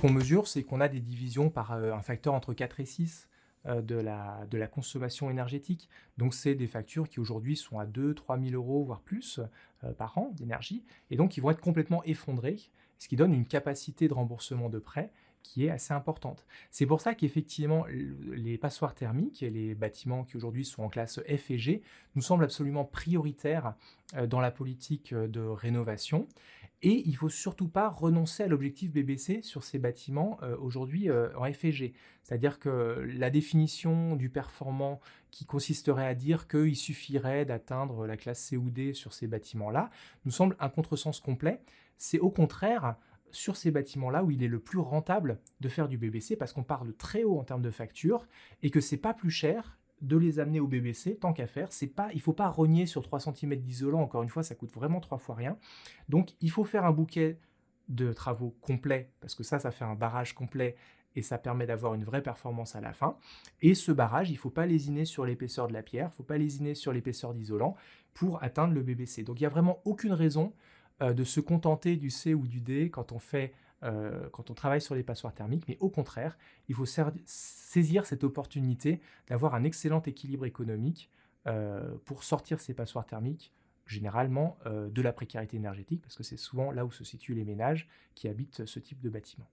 qu'on mesure, c'est qu'on a des divisions par, un facteur entre 4 et 6 de la consommation énergétique. Donc c'est des factures qui aujourd'hui sont à 2 000 à 3 000 €, voire plus, par an d'énergie et donc ils vont être complètement effondrés, ce qui donne une capacité de remboursement de prêt qui est assez importante. C'est pour ça qu'effectivement les passoires thermiques et les bâtiments qui aujourd'hui sont en classe F et G nous semblent absolument prioritaires, dans la politique, de rénovation et il faut surtout pas renoncer à l'objectif BBC sur ces bâtiments, aujourd'hui, en F et G. C'est-à-dire que la définition du performant qui consisterait à dire qu'il suffirait d'atteindre la classe C ou D sur ces bâtiments-là, nous semble un contresens complet. C'est au contraire sur ces bâtiments-là où il est le plus rentable de faire du BBC parce qu'on part de très haut en termes de facture et que c'est pas plus cher de les amener au BBC, tant qu'à faire. C'est pas, il faut pas rogner sur 3 centimètres d'isolant, encore une fois, ça coûte vraiment 3 fois rien. Donc il faut faire un bouquet de travaux complets, parce que ça fait un barrage complet et ça permet d'avoir une vraie performance à la fin. Et ce barrage, il ne faut pas lésiner sur l'épaisseur de la pierre, il ne faut pas lésiner sur l'épaisseur d'isolant pour atteindre le BBC. Donc il n'y a vraiment aucune raison de se contenter du C ou du D quand on travaille sur les passoires thermiques, mais au contraire, il faut saisir cette opportunité d'avoir un excellent équilibre économique pour sortir ces passoires thermiques généralement de la précarité énergétique, parce que c'est souvent là où se situent les ménages qui habitent ce type de bâtiment.